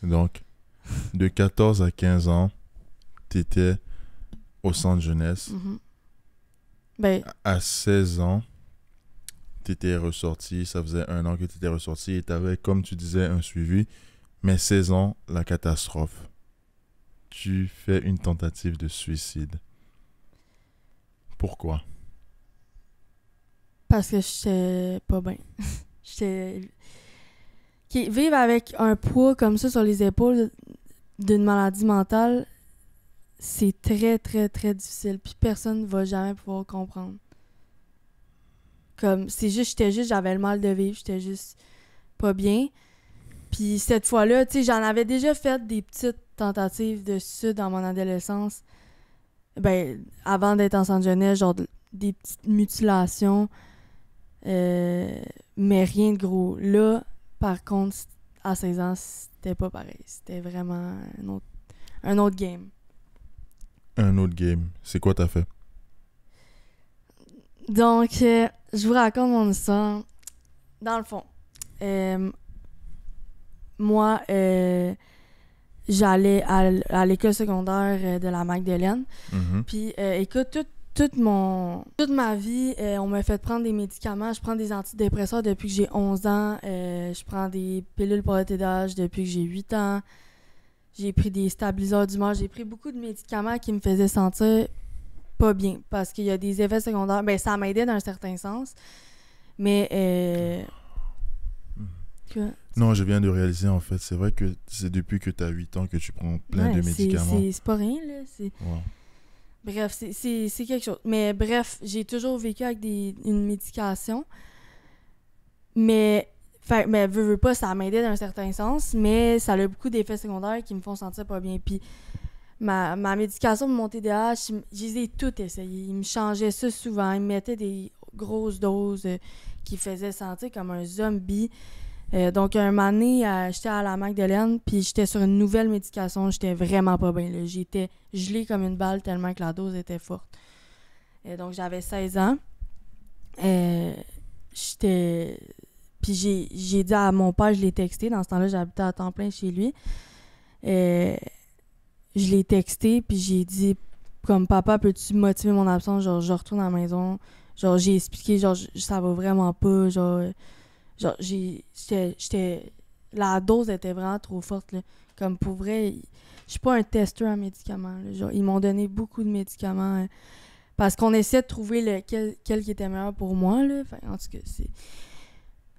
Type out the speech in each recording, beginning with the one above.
Donc, de 14 à 15 ans, t'étais au centre jeunesse. Mhm. Ben, À 16 ans, t'étais ressorti. Ça faisait 1 an que t'étais ressorti et t'avais, comme tu disais, un suivi. Mais 16 ans, la catastrophe. Tu fais une tentative de suicide. Pourquoi? parce que j'étais pas bien. J'étais... Vivre avec un poids comme ça sur les épaules d'une maladie mentale, c'est très, très, très difficile. Puis personne ne va jamais pouvoir comprendre. Comme, j'avais le mal de vivre, j'étais juste pas bien. Puis cette fois-là, tu sais, j'en avais déjà fait des petites tentatives de suicide dans mon adolescence. Ben, avant d'être en centre jeunesse, genre des petites mutilations. Mais rien de gros. Là, par contre, à 16 ans, c'était pas pareil. C'était vraiment un autre game. Un autre game. C'est quoi t'as fait? Donc, je vous raconte mon histoire. Dans le fond, moi, j'allais à l'école secondaire de la Magdeleine. Mhm. Puis, écoute, toute ma vie, on m'a fait prendre des médicaments. Je prends des antidépresseurs depuis que j'ai 11 ans. Je prends des pilules pour le TDAH depuis que j'ai 8 ans. J'ai pris des stabilisateurs d'humeur. J'ai pris beaucoup de médicaments qui me faisaient sentir pas bien. Parce qu'il y a des effets secondaires. Ben, ça m'aidait dans un certain sens. Mais, que- Non, je viens de réaliser, en fait, c'est vrai que c'est depuis que tu as 8 ans que tu prends plein de médicaments. c'est pas rien, là. Wow. Bref, c'est quelque chose. Mais bref, j'ai toujours vécu avec une médication. Mais, veux pas, ça m'aidait dans un certain sens, mais ça a beaucoup d'effets secondaires qui me font sentir pas bien. Puis ma médication de mon TDAH, je les ai toutes essayées. Ils me changeaient ça souvent. Ils me mettaient des grosses doses qui faisaient sentir comme un zombie. Donc, un moment donné, j'étais à la Magdeleine, puis j'étais sur une nouvelle médication. J'étais vraiment pas bien, là. J'étais gelée comme une balle tellement que la dose était forte. Donc, j'avais 16 ans. J'étais... Puis j'ai dit à mon père, je l'ai texté. Dans ce temps-là, j'habitais à temps plein chez lui. Je l'ai texté, puis j'ai dit, comme, papa, peux-tu motiver mon absence? Genre, je retourne à la maison. Genre, j'ai expliqué, genre, ça va vraiment pas. Genre, j'étais... La dose était vraiment trop forte, là. Comme, pour vrai, je suis pas un testeur en médicaments, là. Genre, ils m'ont donné beaucoup de médicaments parce qu'on essaie de trouver lequel qui était meilleur pour moi, là. Enfin, en tout cas, c'est...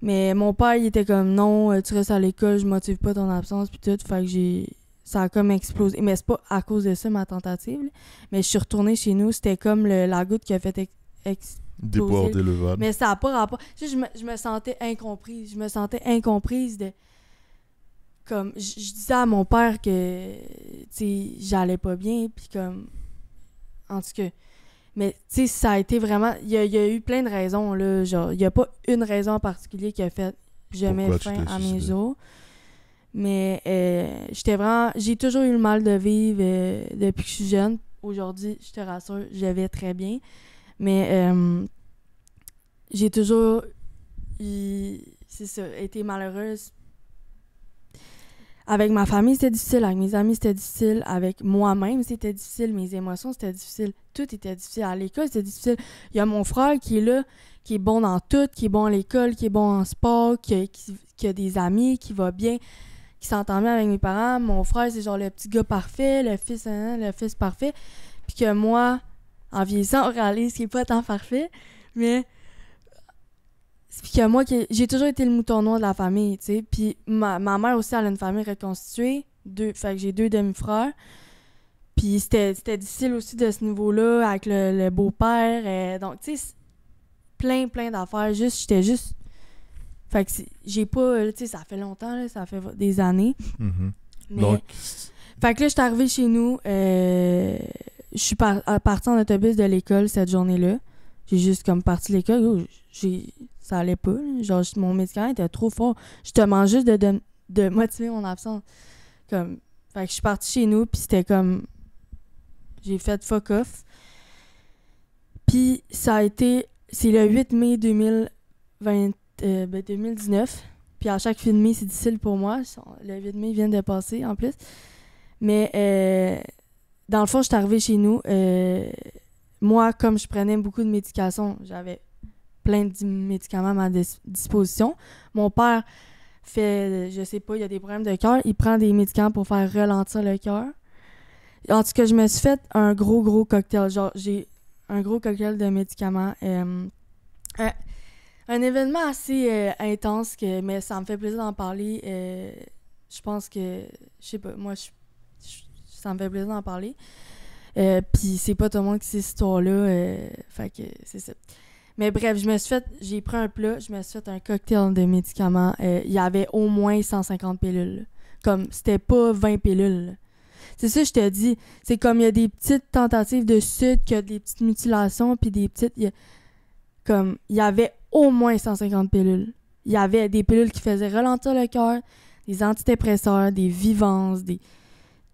Mais mon père, il était comme, non, tu restes à l'école, je motive pas ton absence, puis tout. Fait que ça a comme explosé. Mais c'est pas à cause de ça, ma tentative, là. Mais je suis retournée chez nous, c'était comme la goutte qui a fait exploser. Déporter le VAD. Mais ça n'a pas rapport. Tu sais, je me sentais incomprise. Je me sentais incomprise de... Comme, je disais à mon père que, tu sais, j'allais pas bien, puis comme... En tout cas... Mais, tu sais, ça a été vraiment... Il y a eu plein de raisons, là. Genre, il y a pas une raison en particulier qui a fait... Je mets Pourquoi tu fin t'es à mes suicidé? jours. Mais, j'étais vraiment... J'ai toujours eu le mal de vivre depuis que je suis jeune. Aujourd'hui, je te rassure, je vais très bien. Mais, j'ai toujours... C'est ça, été malheureuse. Avec ma famille, c'était difficile. Avec mes amis, c'était difficile. Avec moi-même, c'était difficile. Mes émotions, c'était difficile. Tout était difficile. À l'école, c'était difficile. Il y a mon frère qui est là, qui est bon dans tout, qui est bon à l'école, qui est bon en sport, qui a des amis, qui va bien, qui s'entend bien avec mes parents. Mon frère, c'est genre le petit gars parfait, le fils parfait. Puis que moi, en vieillissant, on réalise qu'il n'est pas tant parfait. Mais... Puis que moi, j'ai toujours été le mouton noir de la famille, tu sais. Puis ma mère aussi, elle a une famille reconstituée. Fait que j'ai 2 demi-frères. Puis c'était difficile aussi de ce niveau-là, avec le beau-père. Donc, tu sais, plein d'affaires. J'étais juste... Fait que j'ai pas... Tu sais, ça fait longtemps, là, ça fait des années. Mhm. Mais... Donc, Fait que là, je suis arrivée chez nous. Je suis partie en autobus de l'école cette journée-là. J'ai juste comme parti de l'école. Ça allait pas. Là. Genre, mon médicament était trop fort. Je te demande juste de motiver mon absence. Comme, fait que je suis partie chez nous, puis c'était comme... J'ai fait fuck off. Puis ça a été... C'est le 8 mai 2019. Puis à chaque fin de mai, c'est difficile pour moi. Le 8 mai vient de passer, en plus. Mais dans le fond, je suis arrivée chez nous. Moi, comme je prenais beaucoup de médications, j'avais plein de médicaments à ma disposition. Mon père fait, je sais pas, il a des problèmes de cœur. Il prend des médicaments pour faire ralentir le cœur. En tout cas, je me suis fait un gros cocktail. Genre, j'ai un gros cocktail de médicaments. Un événement assez intense, mais ça me fait plaisir d'en parler. Je pense que, je sais pas, moi, ça me fait plaisir d'en parler. Puis c'est pas tout le monde qui sait cette histoire-là. Fait que c'est ça. Mais bref, j'ai pris un plat, je me suis fait un cocktail de médicaments. Il y avait au moins 150 pilules. Là. Comme, c'était pas 20 pilules. Là. C'est ça, je te dis. C'est comme, il y a des petites tentatives de sucre, il y a des petites mutilations, puis des petites... il y avait au moins 150 pilules. Il y avait des pilules qui faisaient ralentir le cœur, des antidépresseurs, des vivances,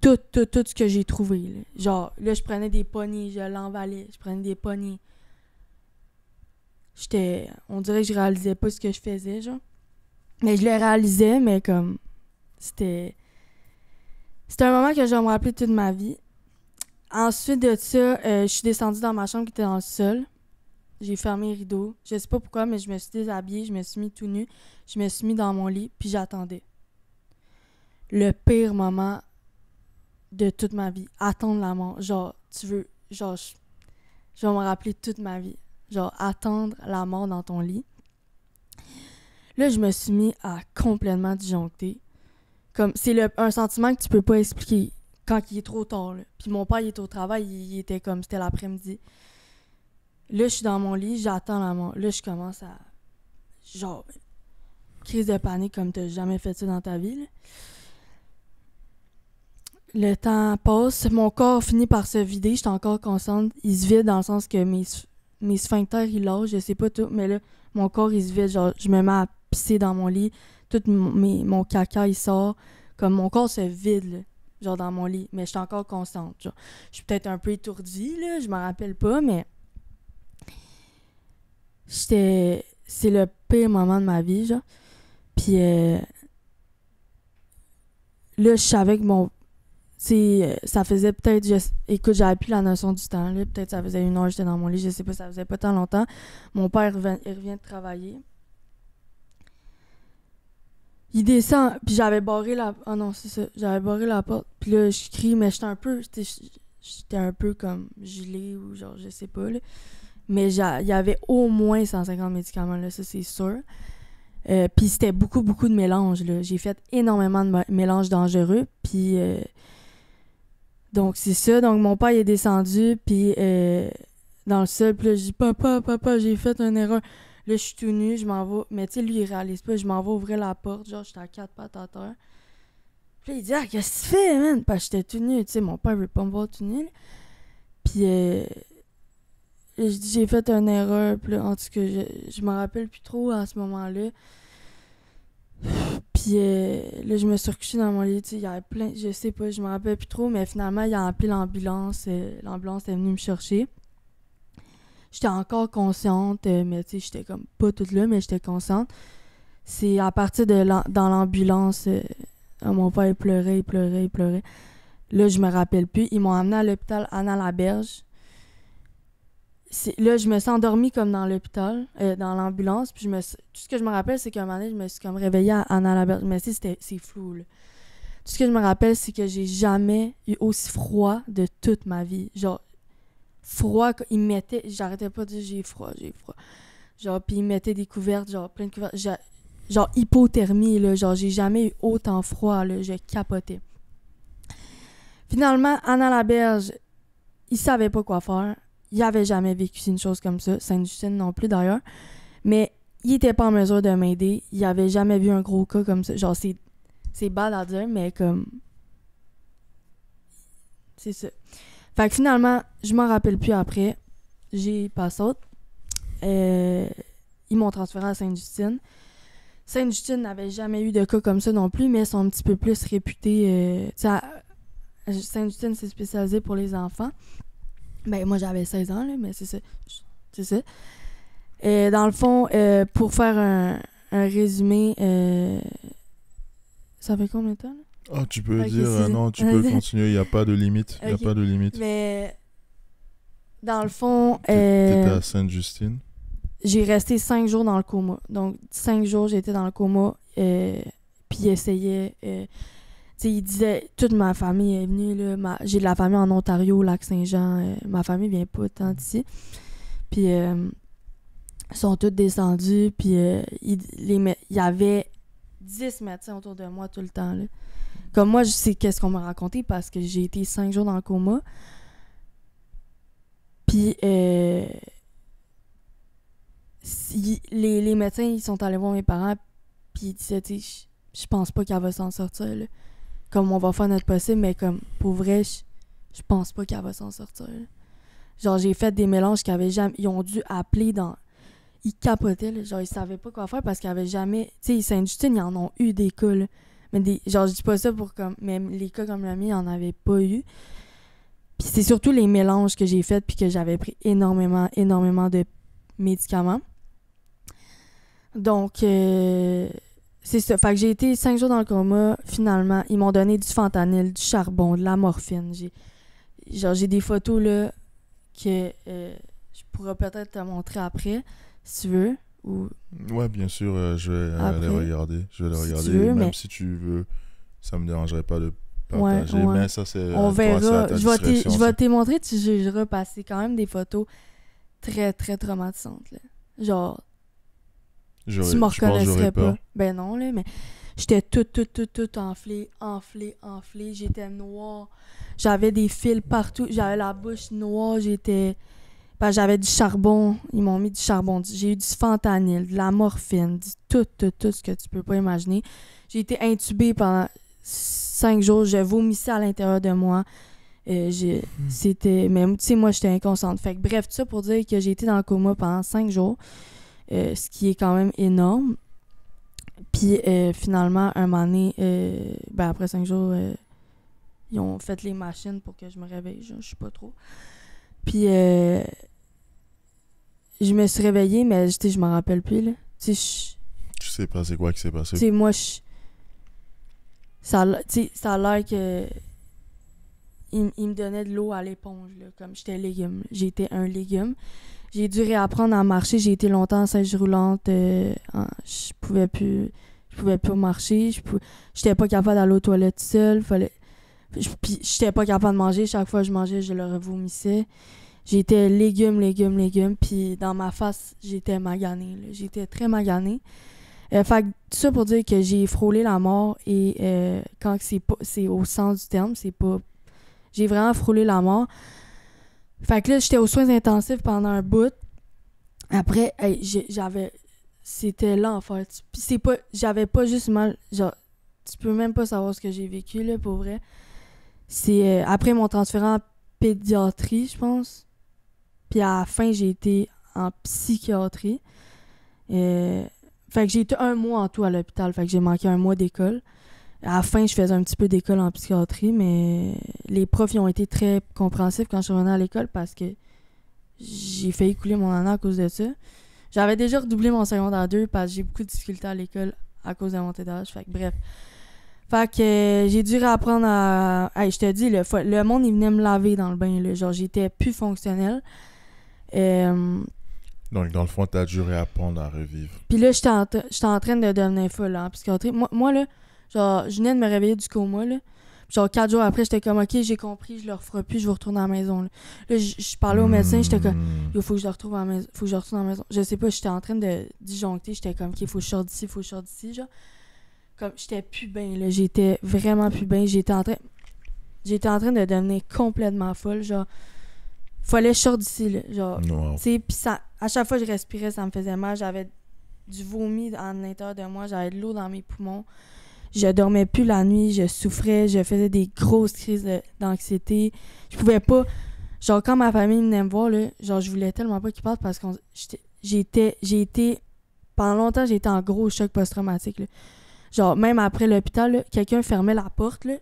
tout ce que j'ai trouvé. Là. Genre, là, je prenais des poignées, je l'emballais, je prenais des poignées. On dirait que je réalisais pas ce que je faisais, genre. Mais je le réalisais, mais comme... C'était un moment que je vais me rappeler toute ma vie. Ensuite de ça, je suis descendue dans ma chambre qui était dans le sol. J'ai fermé les rideaux. Je sais pas pourquoi, mais je me suis déshabillée, je me suis mis tout nu. Je me suis mis dans mon lit, puis j'attendais. Le pire moment de toute ma vie. Attendre la mort. Genre, tu veux... Genre, je vais me rappeler toute ma vie. Genre, attendre la mort dans ton lit. Là, je me suis mis à complètement disjoncter. Comme, c'est un sentiment que tu peux pas expliquer quand il est trop tard. Là. Puis mon père, il était au travail, il était comme, c'était l'après-midi. Là, je suis dans mon lit, j'attends la mort. Là, je commence à... Genre, crise de panique comme t'as jamais fait ça dans ta vie. Là. Le temps passe, mon corps finit par se vider, j'étais encore consciente. Il se vide dans le sens que mes sphincters, ils lâchent, je sais pas tout, mais là, mon corps, il se vide. Genre, je me mets à pisser dans mon lit, tout mon caca, il sort. Comme mon corps se vide, là, genre dans mon lit, mais je suis encore consciente. Genre, je suis peut-être un peu étourdie, là, je me rappelle pas, mais c'est le pire moment de ma vie, genre. Puis là, je savais que ça faisait peut-être... Écoute, j'avais plus la notion du temps, là. Peut-être ça faisait 1 heure, j'étais dans mon lit, je sais pas, ça faisait pas tant longtemps. Mon père, il revient de travailler. Il descend, puis j'avais barré la... Ah non, c'est ça. J'avais barré la porte, puis là, je crie, mais j'étais un peu comme gelée ou genre, je sais pas, là. Mais il y avait au moins 150 médicaments, là, ça, c'est sûr. Puis c'était beaucoup de mélanges, là. J'ai fait énormément de mélanges dangereux, puis... Donc, c'est ça. Donc, mon père, il est descendu, puis dans le sol, puis là, je dis « Papa, j'ai fait une erreur. » Là, je suis tout nu, je m'en vais. Mais tu sais, lui, il réalise pas. Je m'en vais ouvrir la porte, genre, j'étais à 4 pattes à terre. Puis là, il dit « Ah, qu'est-ce que tu fais, man? » Parce que j'étais tout nu, tu sais, mon père veut pas me voir tout nu. Là. Puis, je dis « J'ai fait une erreur. » Puis là, en tout cas, je me rappelle plus trop à ce moment-là. Puis là, je me suis recouchée dans mon lit, tu sais, il y avait plein, je sais pas, je me rappelle plus trop, mais finalement, il a appelé l'ambulance. L'ambulance est venue me chercher. J'étais encore consciente, mais tu sais, j'étais comme pas toute là, mais j'étais consciente. C'est à partir de dans l'ambulance, mon père il pleurait. Là, je me rappelle plus. Ils m'ont amené à l'hôpital Anna-Laberge. Là, je me suis endormie comme dans l'hôpital, dans l'ambulance. Puis tout ce que je me rappelle, c'est qu'à un moment donné, je me suis comme réveillée à Anna-Laberge. Mais c'est flou, là. Tout ce que je me rappelle, c'est que j'ai jamais eu aussi froid de toute ma vie. Genre, froid, il me mettait... J'arrêtais pas de dire j'ai froid. Genre, puis il me mettait des couvertes, genre plein de couvertes. Genre, hypothermie, là. Genre, j'ai jamais eu autant froid, là. Je capotais. Finalement, Anna-Laberge, il savait pas quoi faire. Il avait jamais vécu une chose comme ça. Sainte-Justine non plus, d'ailleurs. Mais il était pas en mesure de m'aider. Il avait jamais vu un gros cas comme ça. Genre, c'est bad à dire, mais comme... C'est ça. Fait que finalement, je m'en rappelle plus après. J'ai passé autre. Ils m'ont transféré à Sainte-Justine. Sainte-Justine n'avait jamais eu de cas comme ça non plus, mais ils sont un petit peu plus réputés. Sainte-Justine, c'est spécialisé pour les enfants. Ben, moi, j'avais 16 ans, là, mais c'est ça. C'est ça. Dans le fond, pour faire un résumé. Ça fait combien de temps, là? Ah, tu peux Ok, dire, non, tu peux continuer, il n'y a pas de limite. Il n'y a Ok. pas de limite. Mais dans le fond, T'étais à Sainte-Justine. j'ai resté 5 jours dans le coma. Donc, 5 jours, j'étais dans le coma. Puis il essayait. Tu sais, il disait, toute ma famille est venue. Là, j'ai de la famille en Ontario, au Lac-Saint-Jean. Ma famille vient pas tant d'ici. Puis ils sont tous descendus. Puis il y avait 10 médecins autour de moi tout le temps. Là. Comme moi, je sais qu'est-ce qu'on m'a raconté parce que j'ai été 5 jours dans le coma. Puis les médecins, ils sont allés voir mes parents. Puis ils disaient, tu sais, je pense pas qu'elle va s'en sortir. Là. Comme on va faire notre possible, mais comme pour vrai, je pense pas qu'elle va s'en sortir. Là. Genre, j'ai fait des mélanges qu'ils avaient jamais. Ils ont dû appeler dans. Ils capotaient, là. Genre, ils savaient pas quoi faire parce qu'ils avaient jamais. Tu sais, Sainte-Justine, ils en ont eu des cas, là. Mais genre, je dis pas ça pour comme. Même les cas comme le mien, ils en avaient pas eu. Puis c'est surtout les mélanges que j'ai faits puis que j'avais pris énormément de médicaments. Donc, c'est ça. Fait que j'ai été 5 jours dans le coma. Finalement, ils m'ont donné du fentanyl, du charbon, de la morphine. J'ai des photos, là, que je pourrais peut-être te montrer après, si tu veux. Ou... Ouais, bien sûr, je vais Après, les regarder. Je vais les si regarder. tu veux, Même mais- si tu veux, ça me dérangerait pas de partager. Ouais. Mais ça, c'est On toi, c'est à verra. ta Je vais discrétion, te ça. montrer, tu jugeras, parce que c'est quand même des photos très, très traumatisantes. Là. Genre, tu me Je pense que reconnaîtrais j'aurais pas. peur. Ben non, là, mais j'étais toute enflée. J'étais noire. J'avais des fils partout. J'avais la bouche noire. Ben, j'avais du charbon. Ils m'ont mis du charbon. J'ai eu du fentanyl, de la morphine, tout ce que tu peux pas imaginer. J'ai été intubée pendant 5 jours. Je vomissais à l'intérieur de moi. C'était... Mais tu sais, moi, j'étais inconsciente. Fait que bref, tout ça pour dire que j'ai été dans le coma pendant 5 jours. Ce qui est quand même énorme. Puis finalement, un moment donné, ben après 5 jours, ils ont fait les machines pour que je me réveille. Je sais pas trop. Puis je me suis réveillée, mais je m'en rappelle plus. Là. Tu sais pas c'est quoi qui s'est passé. sais, moi, ça a l'air que il me donnait de l'eau à l'éponge, là, comme j'étais légume. J'étais un légume. J'ai dû réapprendre à marcher. J'ai été longtemps en chaise roulante. Je pouvais plus marcher. J'étais pas capable d'aller aux toilettes seule. Puis j'étais pas capable de manger. Chaque fois que je mangeais, je le revomissais. J'étais légume. Puis dans ma face, j'étais maganée. Là. J'étais très maganée. Fait que tout ça pour dire que j'ai frôlé la mort. Et quand c'est au sens du terme, c'est pas... J'ai vraiment frôlé la mort. Fait que là, j'étais aux soins intensifs pendant un bout. Après, c'était l'enfer. Puis j'avais pas juste mal... Genre, tu peux même pas savoir ce que j'ai vécu, là, pour vrai. C'est après mon transfert en pédiatrie, je pense. Puis à la fin, j'ai été en psychiatrie. Fait que j'ai été 1 mois en tout à l'hôpital. Fait que j'ai manqué 1 mois d'école. À la fin, je faisais un petit peu d'école en psychiatrie, mais les profs ils ont été très compréhensifs quand je suis revenue à l'école parce que j'ai failli couler mon année à cause de ça. J'avais déjà redoublé mon secondaire 2 parce que j'ai beaucoup de difficultés à l'école à cause de la montée d'âge. Fait que bref. Fait que j'ai dû réapprendre à... Hey, je te dis, le monde, il venait me laver dans le bain. Là. Genre, j'étais plus fonctionnelle. Donc, dans le fond, t'as dû réapprendre à revivre. Puis là, j'étais en train de devenir folle en psychiatrie. Moi, là, genre, je venais de me réveiller du coma, là. Puis genre, 4 jours après, j'étais comme, OK, j'ai compris, je le referai plus, je vais retourner à la maison, là. Là, je parlais au médecin, j'étais comme, il faut que je le retrouve à la maison, faut que je retourne à la maison. Je sais pas, j'étais en train de disjoncter, j'étais comme, OK, faut que je sorte d'ici, genre. Comme, j'étais plus bien, là. J'étais vraiment plus bien. J'étais en train de devenir complètement folle, genre. Fallait que je sorte d'ici, là. Genre, Wow. tu sais, pis ça, à chaque fois que je respirais, ça me faisait mal. J'avais du vomi à l'intérieur de moi, j'avais de l'eau dans mes poumons. Je dormais plus la nuit, je souffrais, je faisais des grosses crises d'anxiété. Je pouvais pas... Genre, quand ma famille venait me voir, là, genre, je voulais tellement pas qu'ils partent parce que pendant longtemps, j'ai été en gros choc post-traumatique, là. Genre, même après l'hôpital, là, quelqu'un fermait la porte, là.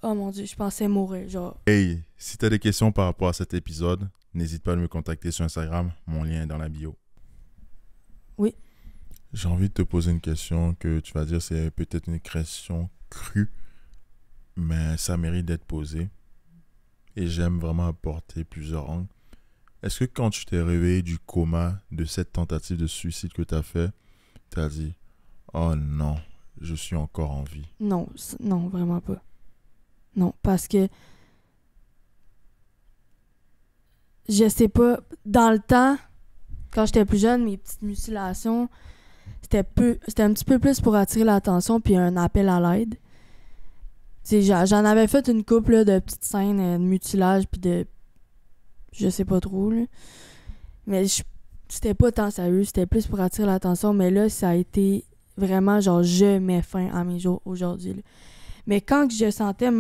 Oh mon Dieu, je pensais mourir, genre. Hey, si t'as des questions par rapport à cet épisode, n'hésite pas à me contacter sur Instagram. Mon lien est dans la bio. Oui. J'ai envie de te poser une question que tu vas dire c'est peut-être une question crue, mais ça mérite d'être posée. Et j'aime vraiment apporter plusieurs angles. Est-ce que quand tu t'es réveillé du coma de cette tentative de suicide que tu as fait, tu as dit, oh non, je suis encore en vie? Non, non, vraiment pas. Non, parce que je sais pas, dans le temps, quand j'étais plus jeune, mes petites mutilations, c'était un petit peu plus pour attirer l'attention puis un appel à l'aide. Tu sais, j'en avais fait une couple là, de petites scènes de mutilage puis de je sais pas trop là. Mais c'était pas tant sérieux, c'était plus pour attirer l'attention, mais là ça a été vraiment genre je mets fin à mes jours aujourd'hui là. Mais quand que je sentais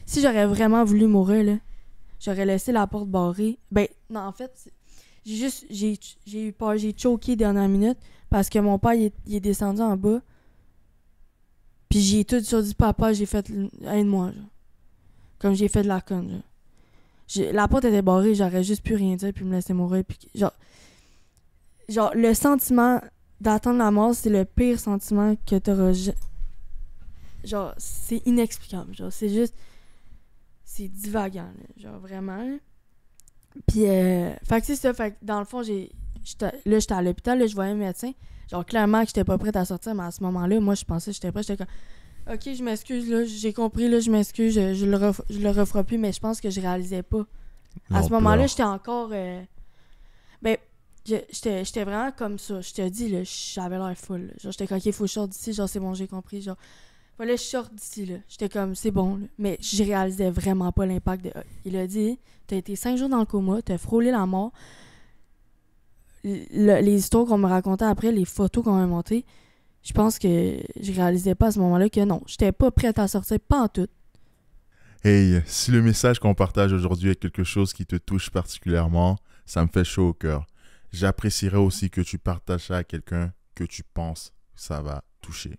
si j'aurais vraiment voulu mourir là, j'aurais laissé la porte barrée. Ben non, en fait, j'ai eu peur, j'ai choqué dernière minute parce que mon père il est descendu en bas. Puis j'ai tout sur dit papa, j'ai fait aide-moi genre. Comme j'ai fait de la conne genre. La porte était barrée, j'aurais juste pu rien dire puis me laisser mourir puis genre le sentiment d'attendre la mort, c'est le pire sentiment que t'auras genre c'est inexplicable, genre c'est juste c'est divagant là, genre vraiment. Puis fait que c'est ça, fait que dans le fond j'étais à l'hôpital, là je voyais un médecin, genre clairement que j'étais pas prête à sortir, mais à ce moment-là, moi je pensais que j'étais prête, j'étais comme OK, je m'excuse là, j'ai compris là, je m'excuse, je le referai plus, mais je pense que je réalisais pas. À ce moment-là, j'étais encore ben j'étais vraiment comme ça. Je te dis, là, j'avais l'air full. Là. Genre, j'étais comme, OK, faut que je sorte d'ici. Genre, c'est bon, j'ai compris. Genre, fallait que je sorte d'ici, là. J'étais comme, c'est bon, là. Mais je réalisais vraiment pas l'impact de... Il a dit, t'as été 5 jours dans le coma, t'as frôlé la mort. Les histoires qu'on me racontait après, les photos qu'on m'a montées, je pense que je réalisais pas à ce moment-là que non, j'étais pas prête à sortir, pas en tout. Hey, si le message qu'on partage aujourd'hui est quelque chose qui te touche particulièrement, ça me fait chaud au cœur. J'apprécierais aussi que tu partages ça à quelqu'un que tu penses que ça va toucher.